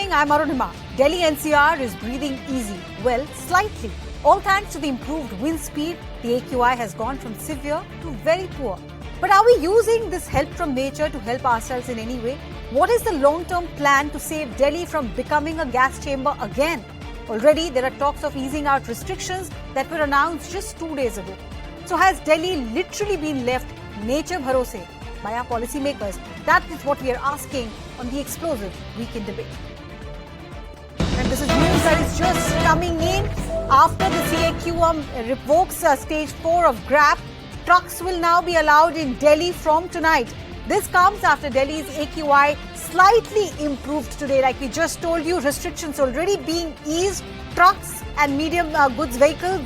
morning, I'm Arunima. Delhi NCR is breathing easy. Well, slightly. All thanks to the improved wind speed, the AQI has gone from severe to very poor. But are we using this help from nature to help ourselves in any way? What is the long-term plan to save Delhi from becoming a gas chamber again? Already, there are talks of easing out restrictions that were announced just 2 days ago. So has Delhi literally been left nature bharose by our policymakers? That is what we are asking on the explosive weekend debate. And this is news that is just coming in after the CAQM revokes stage 4 of GRAP. Trucks will now be allowed in Delhi from tonight. This comes after Delhi's AQI slightly improved today. Like we just told you, restrictions already being eased. Trucks and medium goods vehicles,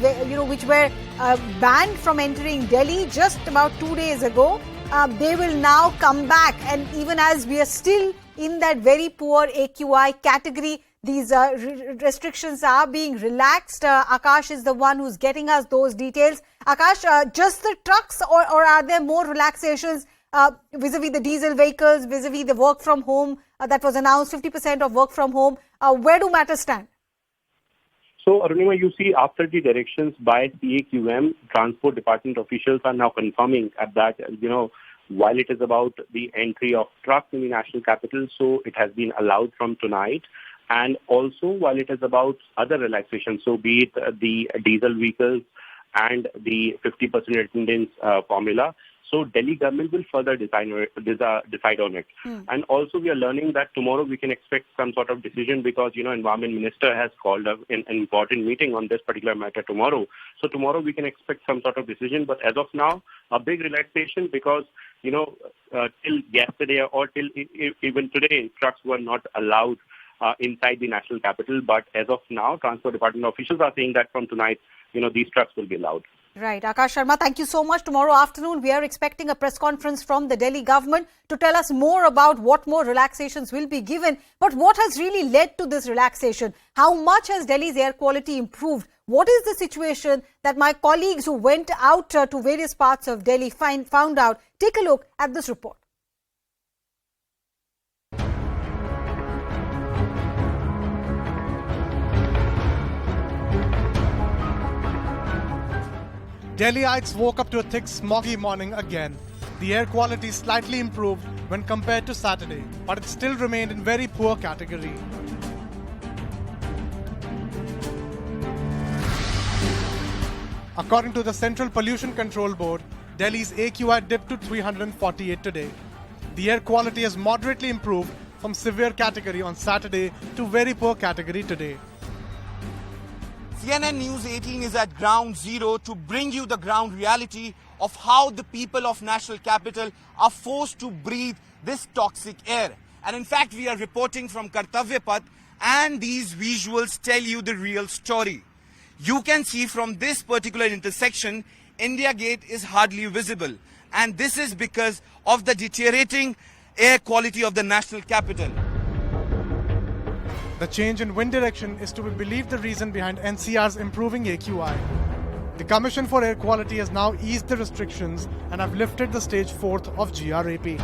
which were banned from entering Delhi just about 2 days ago, they will now come back. And even as we are still in that very poor AQI category, these restrictions are being relaxed. Akash is the one who's getting us those details. Akash, just the trucks or are there more relaxations vis-a-vis the diesel vehicles, vis-a-vis the work from home that was announced, 50% of work from home? Where do matters stand? So, Arunima, you see, after the directions by CAQM, Transport Department officials are now confirming that, while it is about the entry of trucks in the national capital, so it has been allowed from tonight. And also, while it is about other relaxations, so be it the diesel vehicles and the 50% attendance formula, so Delhi government will further decide on it. And also, we are learning that tomorrow we can expect some sort of decision because, Environment Minister has called an important meeting on this particular matter tomorrow. So tomorrow we can expect some sort of decision. But as of now, a big relaxation because, till yesterday or till even today, trucks were not allowed inside the national capital. But as of now, Transport Department officials are saying that from tonight, these trucks will be allowed. Right. Akash Sharma, thank you so much. Tomorrow afternoon, we are expecting a press conference from the Delhi government to tell us more about what more relaxations will be given. But what has really led to this relaxation? How much has Delhi's air quality improved? What is the situation that my colleagues who went out to various parts of Delhi found out? Take a look at this report. Delhiites woke up to a thick, smoggy morning again. The air quality slightly improved when compared to Saturday, but it still remained in very poor category. According to the Central Pollution Control Board, Delhi's AQI dipped to 348 today. The air quality has moderately improved from severe category on Saturday to very poor category today. CNN News 18 is at ground zero to bring you the ground reality of how the people of national capital are forced to breathe this toxic air. And in fact, we are reporting from Kartavya Path and these visuals tell you the real story. You can see from this particular intersection, India Gate is hardly visible. And this is because of the deteriorating air quality of the national capital. The change in wind direction is to be believed the reason behind NCR's improving AQI. The Commission for Air Quality has now eased the restrictions and have lifted the stage 4th of GRAP.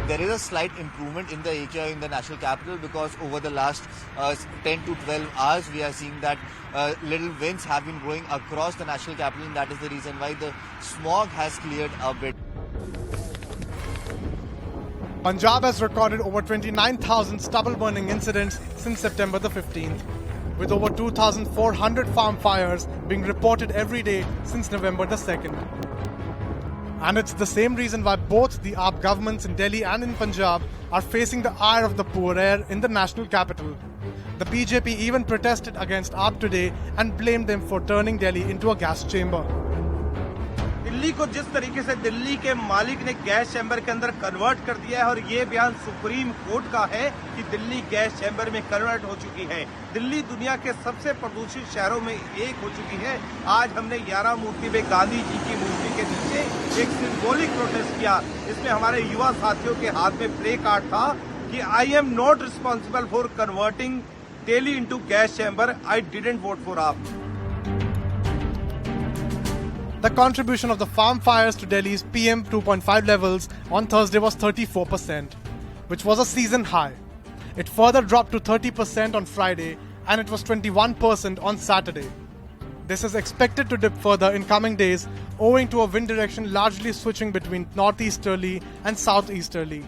There is a slight improvement in the AQI in the national capital because over the last 10 to 12 hours we are seeing that little winds have been blowing across the national capital, and that is the reason why the smog has cleared a bit. Punjab has recorded over 29,000 stubble burning incidents since September the 15th, with over 2,400 farm fires being reported every day since November the 2nd. And it's the same reason why both the AAP governments in Delhi and in Punjab are facing the ire of the poor air in the national capital. The BJP even protested against AAP today and blamed them for turning Delhi into a gas chamber. Delhi को जिस तरीके से दिल्ली के मालिक ने gas chamber के अंदर convert कर दिया है और ये बयान सुप्रीम कोर्ट का है कि दिल्ली गैस चैम्बर में कन्वर्ट हो चुकी है। दिल्ली दुनिया के सबसे प्रदूषित शहरों में एक हो चुकी है। आज हमने 11 मूर्ति में गांधी जी की मूर्ति के नीचे एक सिंबॉलिक प्रोटेस्ट किया। इसमें हमारे युवा साथियों के हाथ में प्ले कार्ड था कि I am not responsible for converting Delhi into gas chamber, I didn't vote for आप। the contribution of the farm fires to Delhi's PM 2.5 levels on Thursday was 34%, which was a season high. It further dropped to 30% on Friday, and it was 21% on Saturday. This is expected to dip further in coming days, owing to a wind direction largely switching between northeasterly and southeasterly.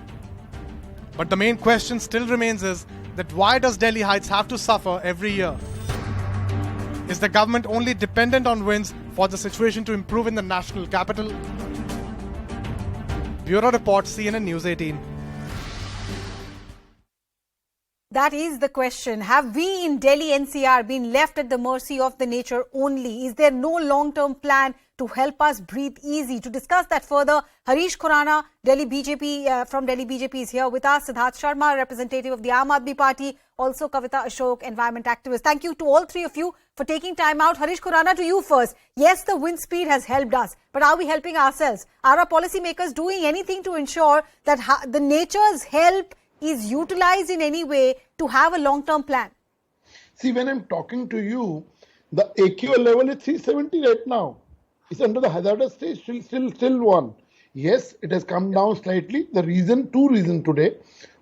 But the main question still remains is that why does Delhi Heights have to suffer every year? Is the government only dependent on winds for the situation to improve in the national capital? Bureau Report, CNN News 18. That is the question. Have we in Delhi NCR been left at the mercy of the nature only? Is there no long-term plan to help us breathe easy? To discuss that further, Harish Khurana, from Delhi BJP is here with us. Siddharth Sharma, representative of the Aam Aadmi Party. Also Kavita Ashok, environment activist. Thank you to all three of you for taking time out. Harish Khurana, to you first. Yes, the wind speed has helped us, but are we helping ourselves? Are our policymakers doing anything to ensure that the nature's help is utilized in any way to have a long-term plan? See, when I'm talking to you, the AQL level is 370 right now. It's under the hazardous stage, still one. Yes, it has come down slightly. Two reasons today.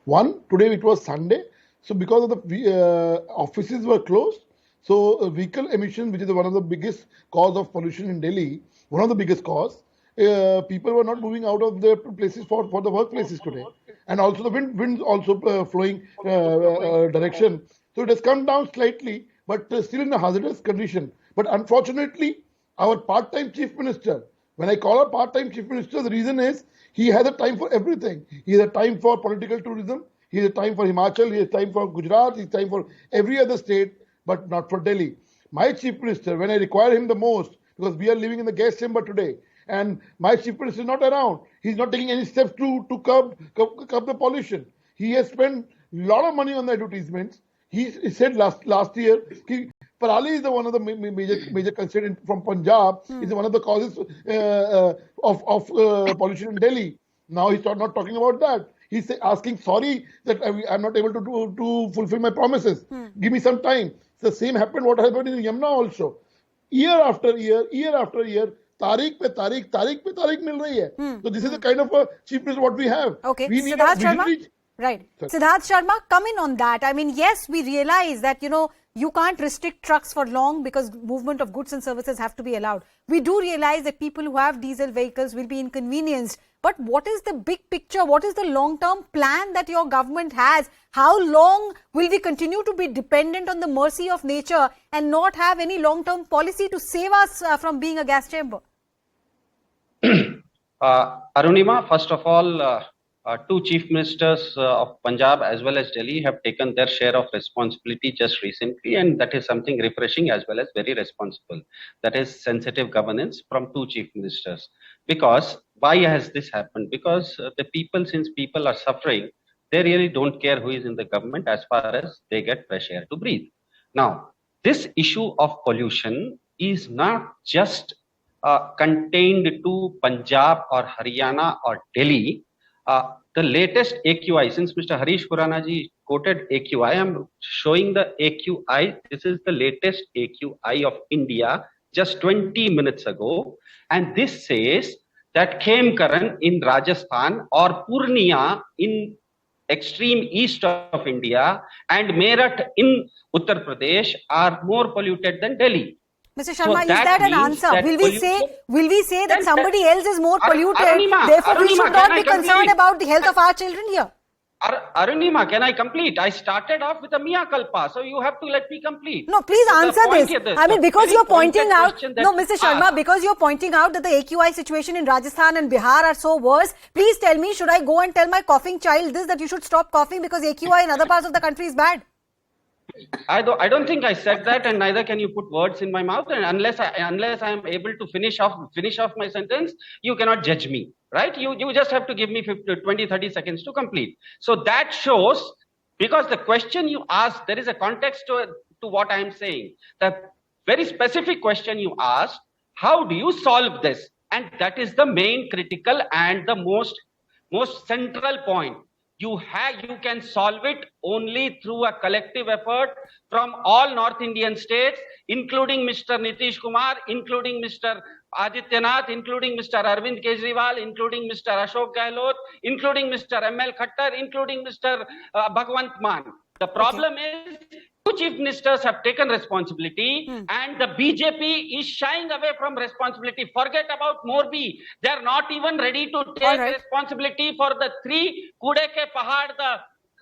One, today it was Sunday. So because of the offices were closed, so vehicle emission, which is one of the biggest cause of pollution in Delhi, one of the biggest cause, people were not moving out of their places for the workplaces today. And also the wind also flowing direction. So it has come down slightly, but still in a hazardous condition. But unfortunately, our part-time chief minister, when I call a part-time chief minister, the reason is he has a time for everything. He has a time for political tourism. He has a time for Himachal. He has time for Gujarat. He has time for every other state, but not for Delhi. My chief minister, when I require him the most, because we are living in the gas chamber today, and my chief minister is not around. He's not taking any steps to curb the pollution. He has spent a lot of money on the advertisements. He said last year, Parali is one of the major constituents from Punjab. Is one of the causes of pollution in Delhi. Now he's not talking about that. He's asking sorry that I'm not able to fulfill my promises. Give me some time. The same happened. What happened in Yamuna also. Year after year, तारीख पे तारीख मिल रही है. So this is the kind of a chief minister what we have. Okay, we need Siddharth Sharma. Right. Siddharth Sharma, come in on that. I mean, yes, we realize that, you can't restrict trucks for long because movement of goods and services have to be allowed. We do realize that people who have diesel vehicles will be inconvenienced. But what is the big picture? What is the long-term plan that your government has? How long will we continue to be dependent on the mercy of nature and not have any long-term policy to save us from being a gas chamber? Arunima, first of all, two chief ministers of Punjab as well as Delhi have taken their share of responsibility just recently, and that is something refreshing as well as very responsible. That is sensitive governance from two chief ministers. Because why has this happened? Because since people are suffering, they really don't care who is in the government as far as they get fresh air to breathe. Now, this issue of pollution is not just contained to Punjab or Haryana or Delhi. The latest AQI, since Mr. Harish Khurana ji quoted AQI, I am showing the AQI. This is the latest AQI of India just 20 minutes ago. And this says that Khemkaran in Rajasthan or Purnia in extreme east of India and Meerut in Uttar Pradesh are more polluted than Delhi. Mr. Sharma, is that an answer? Will we say that somebody else is more polluted, therefore we should not be concerned about the health of our children here? Arunima, can I complete? I started off with a mea culpa, so you have to let me complete. No, please answer this. I mean, because you're pointing out, Mr. Sharma, because you're pointing out that the AQI situation in Rajasthan and Bihar are so worse, please tell me, should I go and tell my coughing child this, that you should stop coughing because AQI in other parts of the country is bad? I don't think I said that, and neither can you put words in my mouth. And unless I am able to finish off my sentence, you cannot judge me, right? You just have to give me 20-30 seconds to complete. So that shows, because the question you asked, there is a context to what I am saying. The very specific question you asked, how do you solve this? And that is the main critical and the most central point. You can solve it only through a collective effort from all North Indian states, including Mr. Nitish Kumar, including Mr. Adityanath, including Mr. Arvind Kejriwal, including Mr. Ashok Gehlot, including Mr. M.L. Khattar, including Mr. Bhagwant Mann. The problem is two chief ministers have taken responsibility and the BJP is shying away from responsibility. Forget about Morbi. They are not even ready to take responsibility for the 3 Kude ke Pahad,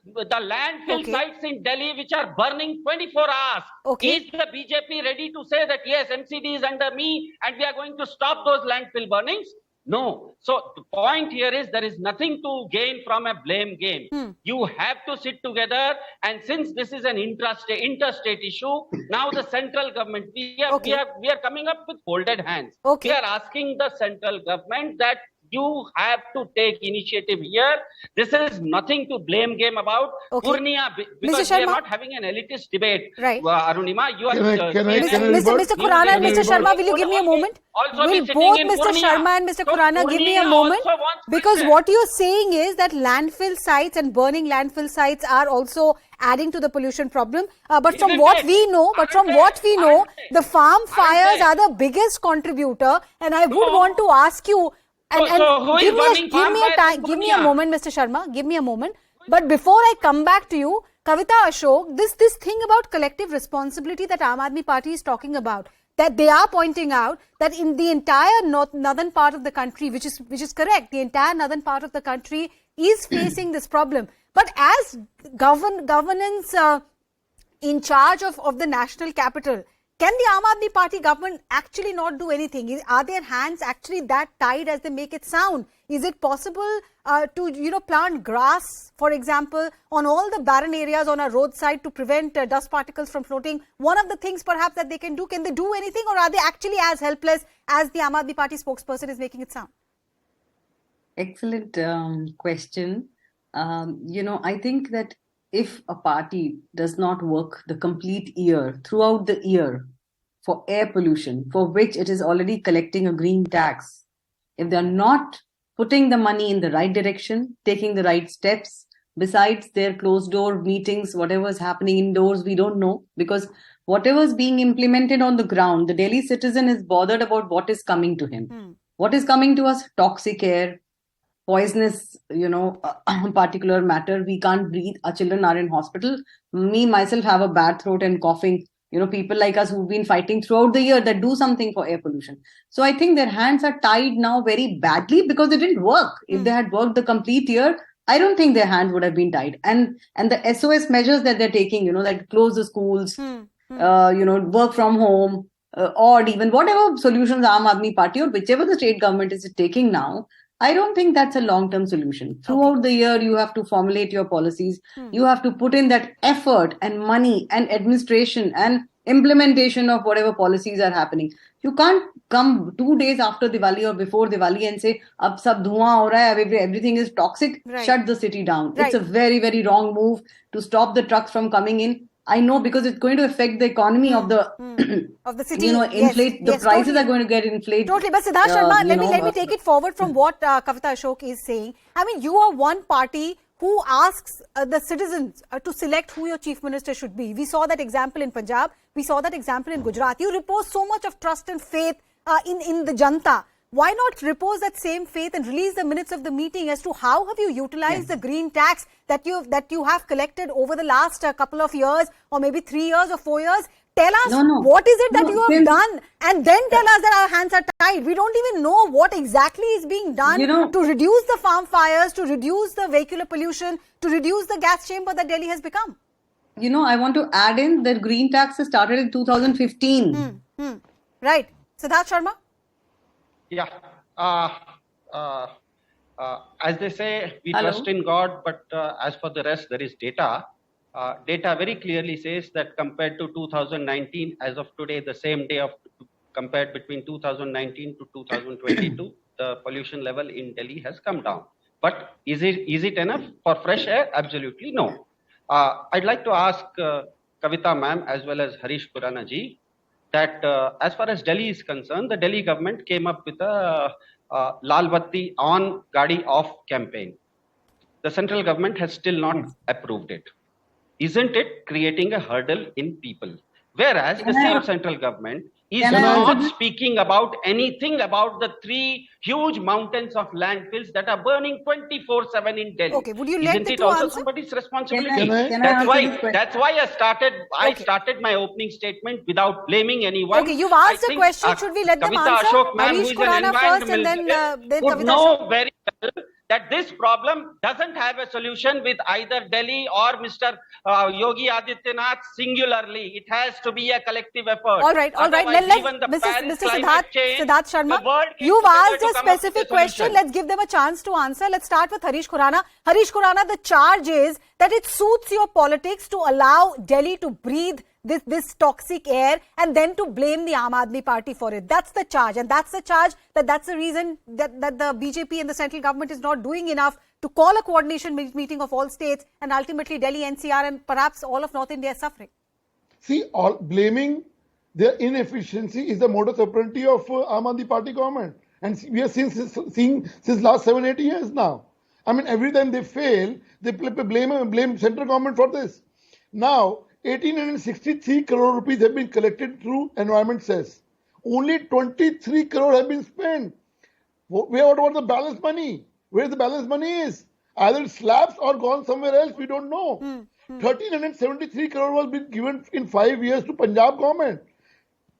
the landfill sites in Delhi which are burning 24 hours. Is the BJP ready to say that yes, MCD is under me and we are going to stop those landfill burnings? No. So the point here is there is nothing to gain from a blame game. You have to sit together, and since this is an interstate issue, now the central government, we are coming up with folded hands. We are asking the central government that you have to take initiative here. This is nothing to blame game about. Purnia, because we are not having an elitist debate. Right. Arunima, you are... Mr. Khurana and Mr. Sharma, will you give me a moment? Will both Mr. Sharma and Mr. Khurana give me a moment? Because what you're saying is that landfill sites and burning landfill sites are also adding to the pollution problem. But from what we know, the farm fires are the biggest contributor. And I would want to ask you, give me a moment, Mr. Sharma, give me a moment. But before I come back to you, Kavita Ashok, this thing about collective responsibility that Aam Aadmi Party is talking about, that they are pointing out that in the entire northern part of the country, which is correct, the entire northern part of the country is facing this problem. But as governance in charge of the national capital, can the Aam Aadmi Party government actually not do anything? Are their hands actually that tied as they make it sound? Is it possible to plant grass, for example, on all the barren areas on a roadside to prevent dust particles from floating? One of the things perhaps that they can do anything, or are they actually as helpless as the Aam Aadmi Party spokesperson is making it sound? Excellent question. I think that if a party does not work the complete year, throughout the year, for air pollution, for which it is already collecting a green tax, if they are not putting the money in the right direction, taking the right steps, besides their closed door meetings, whatever is happening indoors, we don't know, because whatever is being implemented on the ground, the Delhi citizen is bothered about what is coming to him. What is coming to us? Toxic air, poisonous, particular matter. We can't breathe. Our children are in hospital. Me, myself, have a bad throat and coughing. People like us who've been fighting throughout the year that do something for air pollution. So I think their hands are tied now very badly because it didn't work. If they had worked the complete year, I don't think their hands would have been tied. And the SOS measures that they're taking, like close the schools, work from home, odd even, whatever solutions Aam Aadmi Party or whichever the state government is taking now, I don't think that's a long-term solution. Throughout the year, you have to formulate your policies. You have to put in that effort and money and administration and implementation of whatever policies are happening. You can't come 2 days after Diwali or before Diwali and say, "Ab sab dhuan ho raha hai, everything is toxic, shut the city down." It's a very, very wrong move to stop the trucks from coming in. I know, because it's going to affect the economy of the city. Inflate the prices are going to get inflated. Totally. But Siddharth Sharma, let me take it forward from what Kavita Ashok is saying. I mean, you are one party who asks the citizens to select who your chief minister should be. We saw that example in Punjab. We saw that example in Gujarat. You repose so much of trust and faith in the Janta. Why not repose that same faith and release the minutes of the meeting as to how have you utilized the green tax that you have collected over the last couple of years, or maybe 3 years or 4 years? Tell us what is it that you have done, and then tell us that our hands are tied. We don't even know what exactly is being done to reduce the farm fires, to reduce the vehicular pollution, to reduce the gas chamber that Delhi has become. I want to add in that green tax started in 2015. Right. Siddharth Sharma? Yeah. As they say, we trust in God, but as for the rest, there is data. Data very clearly says that compared to 2019, as of today, the same day compared between 2019 to 2022, the pollution level in Delhi has come down. But is it enough for fresh air? Absolutely no. I'd like to ask Kavita ma'am as well as Harish Khurana ji that as far as Delhi is concerned, the Delhi government came up with a Lal Batti on, Gadi off campaign. the central government has still not approved it. Isn't it creating a hurdle in people? Whereas the same central government is not speaking about anything about the 3 huge mountains of landfills that are burning 24/7 in Delhi. Okay, would you let Isn't the it two also answer? somebody's responsibility? Can I That's answer why this question? that's why I started my opening statement without blaming anyone. Okay, you've asked I a think, question. Should we let them Kavita answer? Ashok ma'am, Harish who is an Khurana first and then environmental would Kavita know Ashok. very well that this problem doesn't have a solution with either Delhi or Mr. Yogi Adityanath singularly. It has to be a collective effort. All right. Otherwise, Let's, even the Mr. Paris Mr. climate change, Siddharth the Sharma, world came you've together asked to a come up with specific solution. question. Let's give them a chance to answer. Let's start with Harish Khurana. Harish Khurana, the charge is that it suits your politics to allow Delhi to breathe this toxic air and then to blame the Aam Aadmi Party for it. That's the charge. And that's the charge that's the reason that the BJP and the central government is not doing enough to call a coordination meeting of all states, and ultimately Delhi NCR and perhaps all of North India is suffering. See, all blaming their inefficiency is the modus operandi of Aam Aadmi Party government. And we are seeing since last 7-8 years now. I mean, every time they fail, they blame central government for this. Now, 1,863 crore rupees have been collected through environment cess. Only 23 crore have been spent. What about the balance money? Where the balance money is? Either it slaps or gone somewhere else, we don't know. 1,373 crore was been given in 5 years to Punjab government.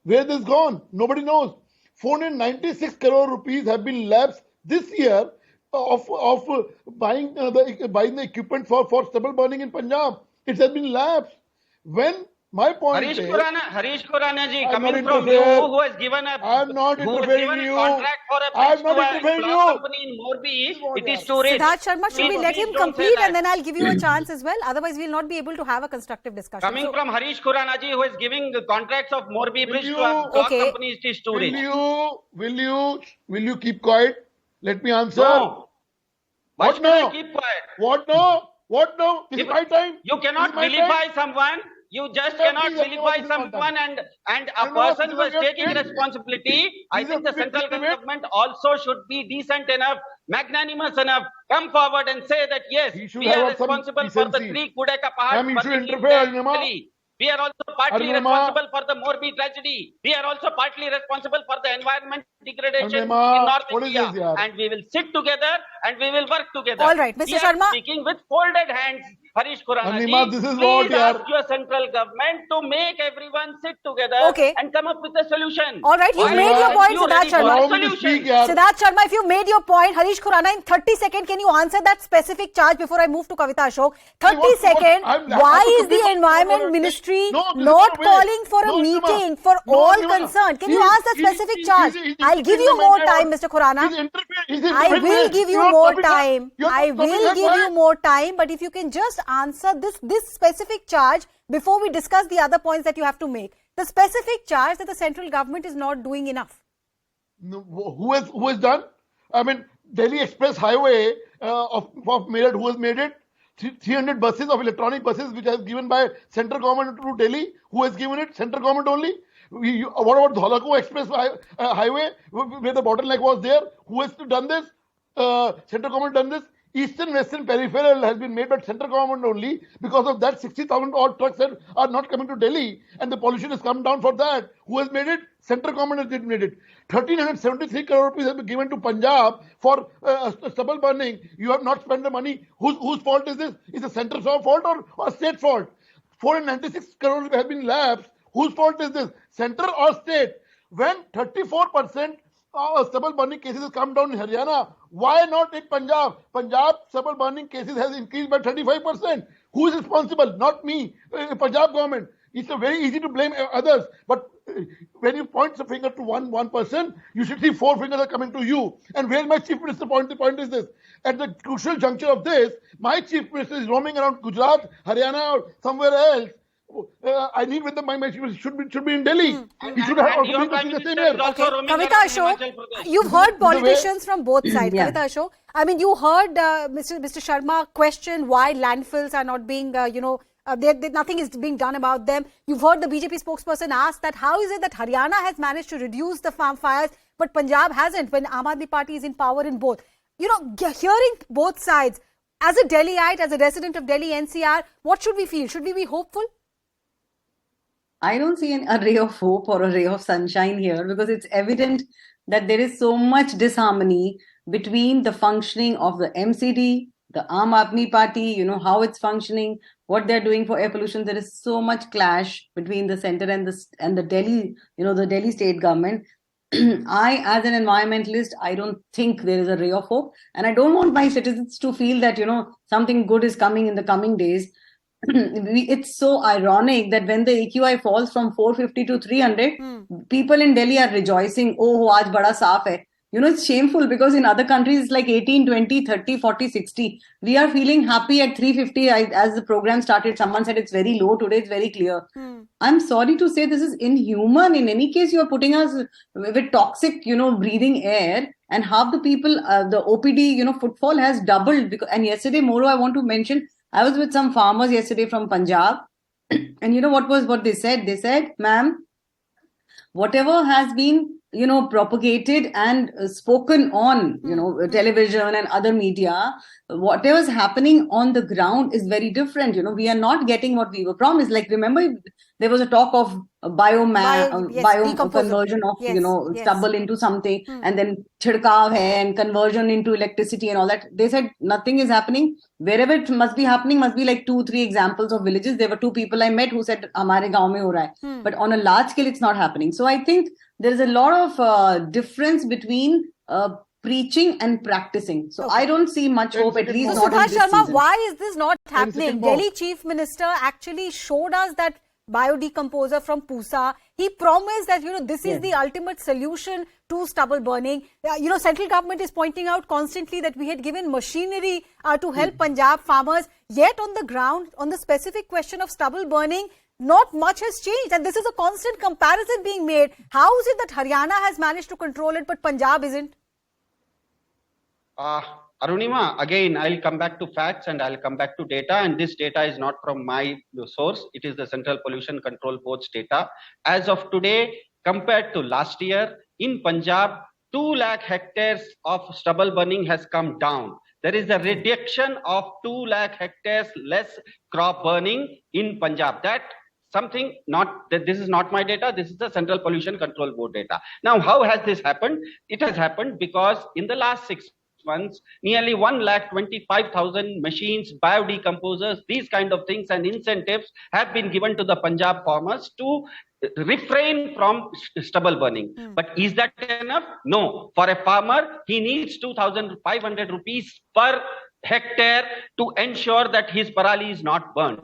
Where this gone? Nobody knows. 496 crore rupees have been lapsed this year of buying the equipment for stubble burning in Punjab. It has been lapsed. When my point Harish is, Khurana ji, I'm coming not from you, who has given a I'm not interfering given in a you. contract for a I'm pitch not to a interfering in glass you. company in Morbi, it is too rich. Siddharth Sharma, should we let him Please don't say complete that. and then I'll give you a chance as well? Otherwise, we'll not be able to have a constructive discussion. Coming from Harish Khurana ji, who is giving the contracts of Morbi Bridge to a glass Okay. company, it is too rich. will you keep quiet? Let me answer. No. Why What should I no? keep quiet? What no? What no? This is my time. You cannot This is my vilify time. someone. You just Sir, cannot please, I know vilify this is not someone done. and a No, person this who is is not taking done. responsibility. I This think is the a big central debate. government also should be decent enough, magnanimous enough, come forward and say that yes, He should we are have some responsible for the decency. 3 Kudeka Pahad Ma'am, you should burning in interfere, Arunima. Delhi. We are also partly Arunima. responsible for the Morbi tragedy. We are also partly responsible for the environment degradation Arunima, in North what is India. this, yaar? And we will sit together and we will work together. All right, Mr. We are Sharma. speaking with folded hands. Harish Khurana Arunima, ji, this is please what, yaar? ask your central government to make everyone sit together Okay. and come up with a solution. All right, you've Why made your aren't point, you Siddharth ready for Sharma. a Allow me to solution? speak, yaar. Siddharth Sharma, if you made your point, Harish Khurana, in 30 seconds, can you answer that specific charge before I move to Kavita Ashok? 30 What- seconds, I'm- why I'm is the completely- Environment Ministry No, this is not not way. calling for a No, Arunima. meeting for No, all Arunima. concerned? Can you He's- ask that specific he's- charge? he's I'll give interfering you in my more matter. time, Mr. Khurana. He's I interfering will with- give you You're more stopping her. time. You're I stopping will her give you point. more time, but if you can just answer this specific charge before we discuss the other points that you have to make. The specific charge that the central government is not doing enough. No, who has done? I mean, Delhi Express Highway of Meerut, who has made it? 300 buses of electronic buses which has given by central government to Delhi. Who has given it? Central government only. What about Dholako Express Highway where the bottleneck was there? Who has done this? Central government done this. Eastern Western Peripheral has been made by central government only. Because of that, 60,000 odd trucks are not coming to Delhi, and the pollution has come down for that. Who has made it? Central government has made it. 1,373 crore rupees have been given to Punjab for stubble burning. You have not spent the money. Whose fault is this? Is the central fault or state fault? 496 crore rupees have been lapsed. Whose fault is this? Central or state? When 34% stubble burning cases have come down in Haryana, why not in Punjab? Punjab stubble burning cases has increased by 35%. Who is responsible? Not me. Punjab government. It's very easy to blame others, but when you point the finger to one person, you should see 4 fingers are coming to you. And where my chief minister point? The point is this: at the crucial juncture of this, my chief minister is roaming around Gujarat, Haryana, or somewhere else. I need with my chief minister should be in Delhi. He should have your also Prime been the same Minister here. is also roaming Kavita around Ashok, Himachal Pradesh. you've heard politicians from both sides. Yeah. Kavita Ashok, I mean, you heard Mr. Sharma question why landfills are not being, nothing is being done about them. You've heard the BJP spokesperson ask that how is it that Haryana has managed to reduce the farm fires, but Punjab hasn't when Aam Aadmi Party is in power in both. You know, hearing both sides, As a Delhiite, as a resident of Delhi NCR, what should we feel? Should we be hopeful? I don't see a ray of hope or a ray of sunshine here, because it's evident that there is so much disharmony between the functioning of the MCD, the Aam Aadmi Party, how it's functioning, what they're doing for air pollution. There is so much clash between the center and the Delhi, the Delhi state government. I, as an environmentalist, I don't think there is a ray of hope, and I don't want my citizens to feel that something good is coming in the coming days. It's so ironic that when the AQI falls from 450 to 300, people in Delhi are rejoicing. Oh, aaj bada saaf hai. It's shameful, because in other countries it's like 18, 20, 30, 40, 60. We are feeling happy at 350. As the program started, someone said it's very low. Today it's very clear. I'm sorry to say this is inhuman. In any case, you are putting us with toxic, breathing air, and half the people, the OPD, footfall has doubled. And yesterday, Moro, I want to mention, I was with some farmers yesterday from Punjab, and what they said? They said, ma'am, whatever has been, propagated and spoken on, television and other media, whatever's happening on the ground is very different. We are not getting what we were promised. Like, remember, there was a talk of bio conversion of, stubble into something, and then chhidkav hai and conversion into electricity and all that. They said nothing is happening. Wherever it must be happening, must be like 2-3 examples of villages. There were 2 people I met who said, hamare gaon mein ho raha hai. But on a large scale, it's not happening. So I think there is a lot of difference between preaching and practicing. So I don't see much hope, at least not in this Sharma, season. why is this not happening? Delhi Chief Minister actually showed us that biodecomposer from Pusa. He promised that, this is the ultimate solution to stubble burning. Central government is pointing out constantly that we had given machinery to help Punjab farmers. Yet on the ground, on the specific question of stubble burning, not much has changed. And this is a constant comparison being made. How is it that Haryana has managed to control it, but Punjab isn't? Arunima, again, I'll come back to facts and I'll come back to data. And this data is not from my source. It is the Central Pollution Control Board's data. As of today, compared to last year, in Punjab, 2 lakh hectares of stubble burning has come down. There is a reduction of 2 lakh hectares less crop burning in Punjab. This is not my data. This is the Central Pollution Control Board data. Now, how has this happened? It has happened because in the last 6 months, nearly 1,25,000 machines, biodecomposers, these kind of things and incentives have been given to the Punjab farmers to refrain from stubble burning. But is that enough? No. For a farmer, he needs 2,500 rupees per hectare to ensure that his parali is not burned.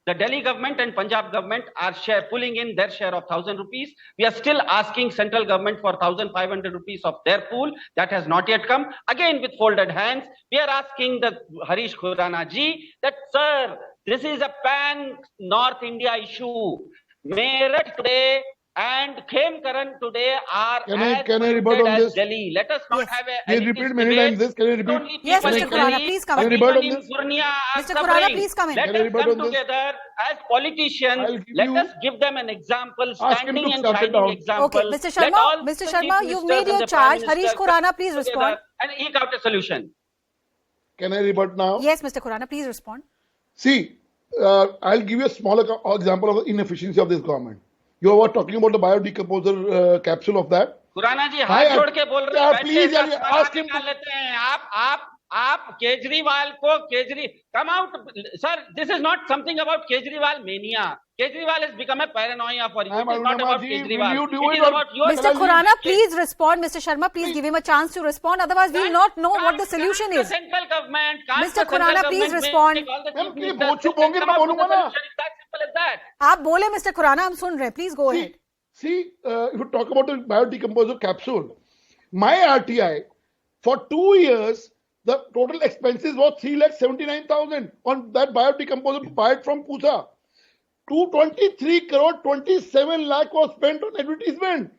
The Delhi government and Punjab government are pulling in their share of 1,000 rupees. We are still asking central government for 1,500 rupees of their pool. That has not yet come. Again, with folded hands, we are asking the Harish Khurana ji that, sir, this is a pan-North India issue. Meerut today and Khemkaran today are can I rebut on this? Delhi. Let us not have a... Can you repeat many times this? Can you repeat? Yes, Mr. Khurana, please come in. Mr. Khurana, please come in. Let us come together as politicians. Let us give them an example, standing and shining example. Okay, Mr. Sharma, you've made your charge. Harish Khurana, please respond. And eke out a solution. Can I rebut now? Yes, Mr. Khurana, please respond. See, I'll give you a small example of the inefficiency of this government. You were talking about the biodecomposer capsule of that. Khurana ji, हाथ जोड़ के बोल रहे हैं. Please, ask him. आप केजरीवाल को come out, sir. This is not something about Kejriwal mania. Kejriwal has become a paranoia for you. It is not about Kejriwal. It is about your... Mr. Khurana, please respond. Mr. Sharma, please give him a chance to respond. Otherwise, we will not know what the solution is. Central government, Mr. Khurana, please respond. आप बोले Mr. Khurana, हम सुन रहे हैं. Please go ahead. See, if you talk about the biodecomposer capsule, my RTI for 2 years, the total expenses was 3,79,000 on that biodecomposer buy from Pusa. 223 crore 27 lakh was spent on advertisement.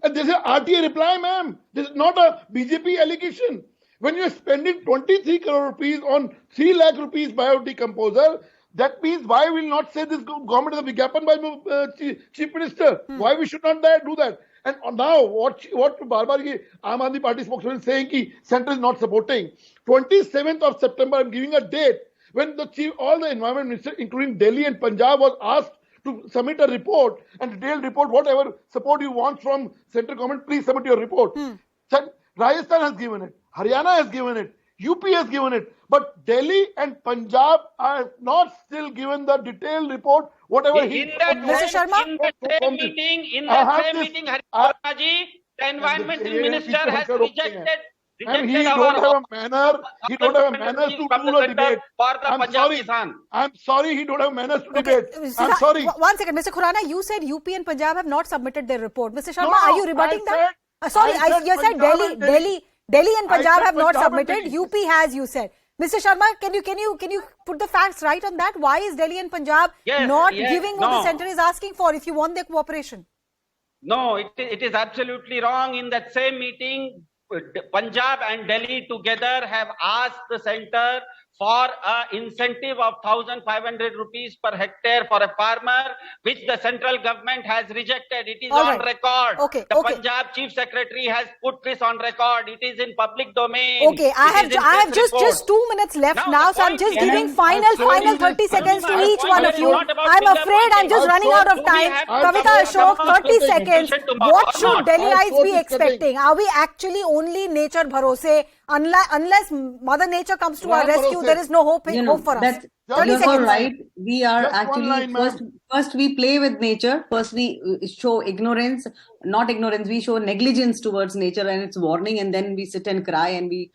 And this is RTI reply, ma'am. This is not a BJP allegation. When you are spending 23 crore rupees on 3 lakh rupees biodecomposer, that means why will not say this government is a Vigyapan by Chief Minister? Why we should not do that? And now what Barbar ki Aam Aadmi Party spokesperson is saying ki center is not supporting. 27th of September, I'm giving a date when all the environment ministers, including Delhi and Punjab, was asked to submit a report, and detailed report, whatever support you want from central government, please submit your report. Rajasthan has given it, Haryana has given it, UP has given it, but Delhi and Punjab are not still given the detailed report, whatever Mr. Sharma? In the same meeting, Haryana ji, the environmental minister has rejected and he don't have a manner. He don't have manners to do a debate. I'm sorry, he don't have manners to debate. I'm sorry. One second, Mr. Khurana, you said UP and Punjab have not submitted their report. Mr. Sharma, are you rebutting that? You said Delhi and Punjab have not submitted. UP has, you said. Mr. Sharma, can you put the facts right on that? Why is Delhi and Punjab not giving what the centre is asking for if you want their cooperation? No, it is absolutely wrong. In that same meeting, Punjab and Delhi together have asked the centre for an incentive of 1,500 rupees per hectare for a farmer, which the central government has rejected. It is on record. The Punjab Chief Secretary has put this on record. It is in public domain. Okay, I have just 2 minutes left now, so I'm just giving final 30 seconds to each one of you. I'm afraid I'm just running out of time. Kavita Ashok, 30 seconds. What should Delhiites be expecting? Are we actually only nature bharose? Unless Mother Nature comes to our rescue, there is no hope for us. You're all right. We are actually first we play with nature. First we show ignorance, not ignorance. We show negligence towards nature and its warning, and then we sit and cry and we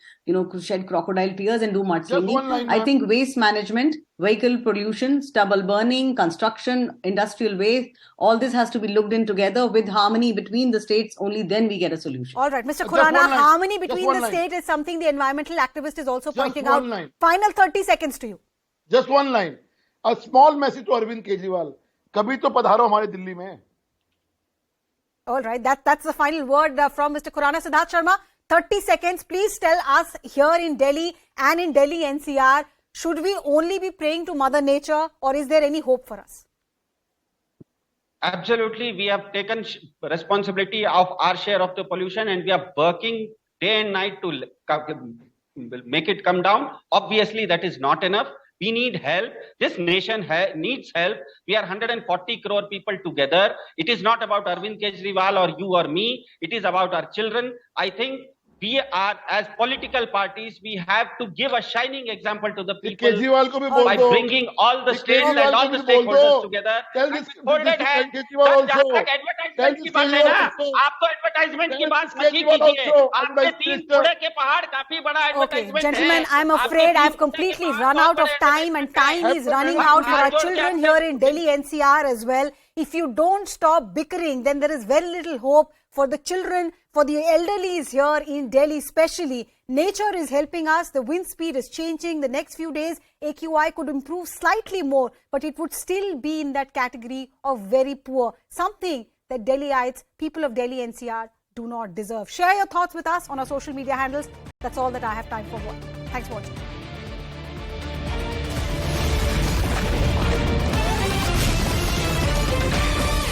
shed crocodile tears and do mudslinging. I think waste management, vehicle pollution, stubble burning, construction, industrial waste, all this has to be looked in together with harmony between the states. Only then we get a solution. All right, Mr. Khurana, harmony between the states is something the environmental activist is also pointing out. Final 30 seconds to you. Just one line. A small message to Arvind Kejriwal. Kabhi to padharo hamare Delhi mein. All right, that's the final word from Mr. Khurana. Siddharth Sharma, 30 seconds. Please tell us here in Delhi and in Delhi NCR, should we only be praying to Mother Nature or is there any hope for us? Absolutely. We have taken responsibility of our share of the pollution and we are working day and night to make it come down. Obviously, that is not enough. We need help. This nation needs help. We are 140 crore people together. It is not about Arvind Kejriwal or you or me. It is about our children. I think we are, as political parties, we have to give a shining example to the people by bringing all the states and all the stakeholders together. Hold it hand. Advertisement की बात है ना, आप तो advertisement की बात नहीं कीजिए. आपके 3 कूड़े के पहाड़ काफी बड़ा advertisement है. Gentlemen, I'm afraid I've completely run out of time and time is running out for our children here in Delhi NCR as well. If you don't stop bickering, then there is very little hope for the children, for the elderly here in Delhi especially. Nature is helping us. The wind speed is changing. The next few days, AQI could improve slightly more, but it would still be in that category of very poor. Something that Delhiites, people of Delhi NCR, do not deserve. Share your thoughts with us on our social media handles. That's all that I have time for. Thanks for watching.